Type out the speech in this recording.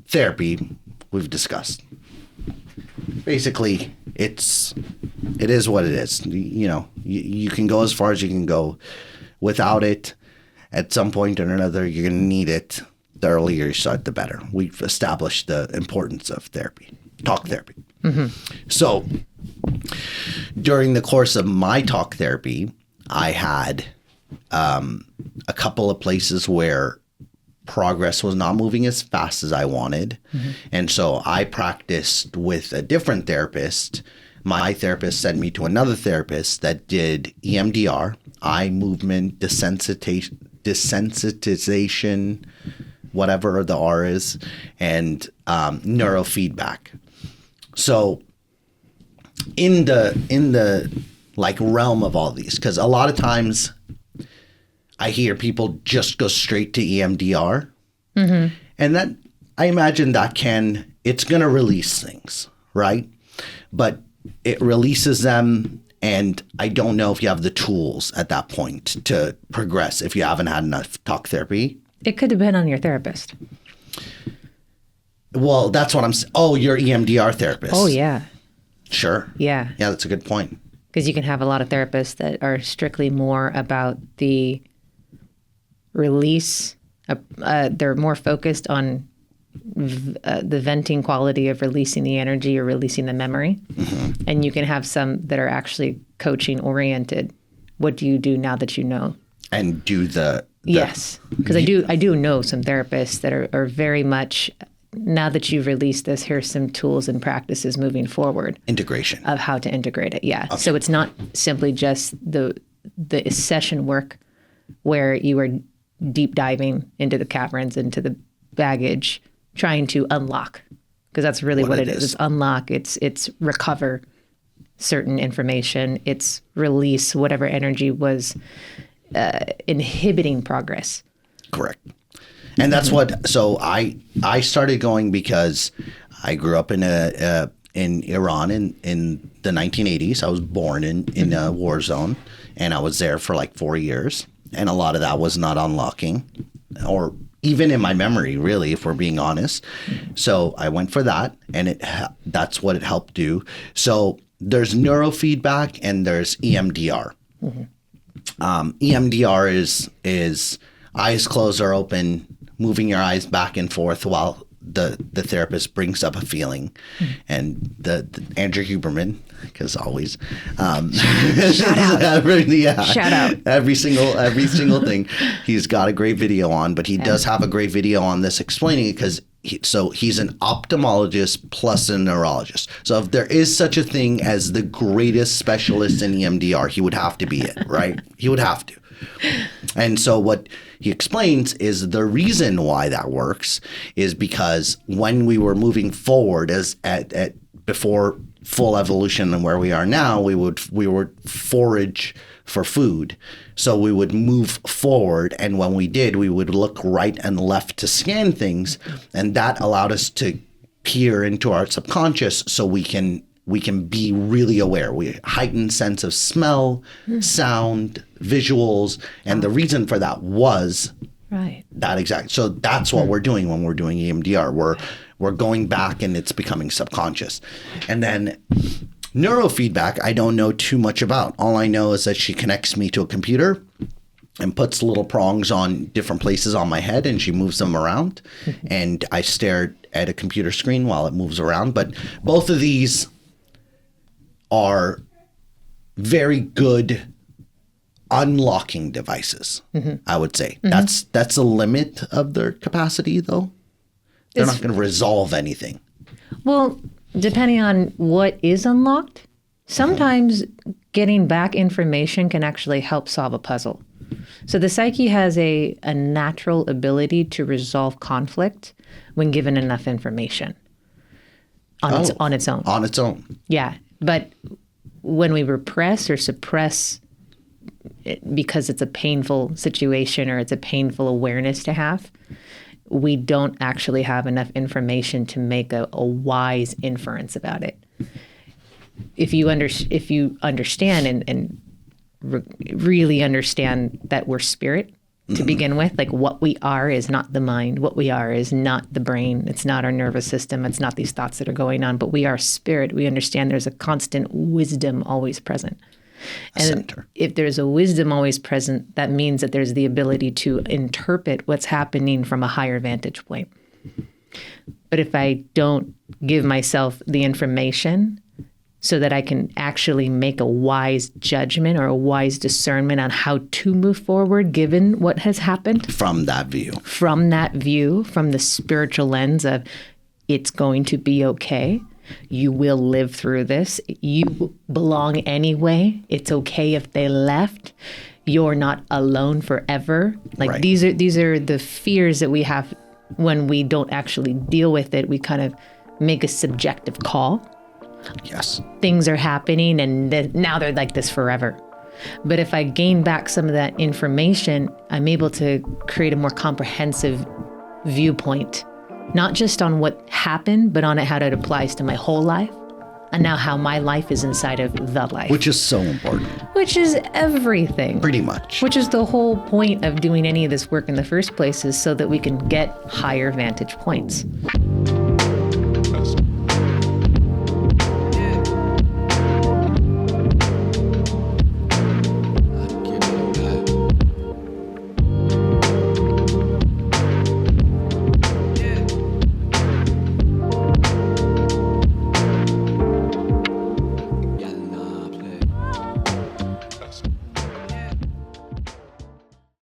therapy, we've discussed. Basically, it is what it is. You can go as far as you can go. Without it, at some point or another, you're going to need it. The earlier you start, the better. We've established the importance of therapy, talk therapy. Mm-hmm. So during the course of my talk therapy, I had a couple of places where progress was not moving as fast as I wanted. Mm-hmm. And so I practiced with a different therapist. My therapist sent me to another therapist that did EMDR, eye movement desensitization, whatever the R is, and neurofeedback. So in the like realm of all these, because a lot of times I hear people just go straight to EMDR, mm-hmm. and that I imagine that it's going to release things, right? But it releases them, and I don't know if you have the tools at that point to progress if you haven't had enough talk therapy. It could depend on your therapist. Well, that's what I'm saying. Oh, your EMDR therapist. Oh, yeah. Sure. Yeah. Yeah, that's a good point. Because you can have a lot of therapists that are strictly more about the release. They're more focused on the venting quality of releasing the energy or releasing the memory. Mm-hmm. And you can have some that are actually coaching oriented. What do you do now that you know? And do the yes, because I do know some therapists that are very much, now that you've released this, here's some tools and practices moving forward. Integration. Of how to integrate it, yeah. Okay. So it's not simply just the session work where you are deep diving into the caverns, into the baggage, trying to unlock, because that's really what it is. It's unlock, it's recover certain information, it's release whatever energy was inhibiting progress. Correct. And that's what, so I started going because I grew up in Iran in the 1980s. I was born in a war zone, and I was there for like 4 years. And a lot of that was not unlocking, or even in my memory, really, if we're being honest. So I went for that, and that's what it helped do. So there's neurofeedback and there's EMDR. Mm-hmm. EMDR is eyes closed or open, moving your eyes back and forth while the therapist brings up a feeling. Mm-hmm. And the Andrew Huberman, because always shout out. Shout out. Every single thing. He's got a great video on, but he does have a great video on this explaining it, because he's an ophthalmologist plus a neurologist. So if there is such a thing as the greatest specialist in EMDR, he would have to be it, right? He would have to. And so what he explains is the reason why that works is because when we were moving forward before full evolution and where we are now, we would forage for food. So we would move forward, and when we did, we would look right and left to scan things, and that allowed us to peer into our subconscious so we can be really aware. We heightened sense of smell, sound, visuals, and the reason for that was that exact. So that's what we're doing when we're doing EMDR. We're going back, and it's becoming subconscious. And then neurofeedback, I don't know too much about. All I know is that she connects me to a computer and puts little prongs on different places on my head, and she moves them around. And I stare at a computer screen while it moves around. But both of these are very good unlocking devices, I would say. Mm-hmm. That's a limit of their capacity, though. They're not going to resolve anything. Well, depending on what is unlocked, sometimes getting back information can actually help solve a puzzle. So the psyche has a natural ability to resolve conflict when given enough information on its own. On its own. Yeah. But when we repress or suppress it because it's a painful situation or it's a painful awareness to have, we don't actually have enough information to make a wise inference about it. If you understand and really understand that we're spirit to begin with. Like what we are is not the mind. What we are is not the brain. It's not our nervous system. It's not these thoughts that are going on, but we are spirit. We understand there's a constant wisdom always present. And Center. if there's a wisdom always present, that means that there's the ability to interpret what's happening from a higher vantage point. But if I don't give myself the information so that I can actually make a wise judgment or a wise discernment on how to move forward, given what has happened, From that view. from that view, from the spiritual lens of it's going to be okay. You will live through this. You belong anyway. It's okay if they left. You're not alone forever. Like Right. these are the fears that we have when we don't actually deal with it. We kind of make a subjective call. Yes. Things are happening and now they're like this forever. But if I gain back some of that information, I'm able to create a more comprehensive viewpoint, not just on what happened, but on how it applies to my whole life. And now how my life is inside of the life. Which is so important. Which is everything. Pretty much. Which is the whole point of doing any of this work in the first place, is so that we can get higher vantage points.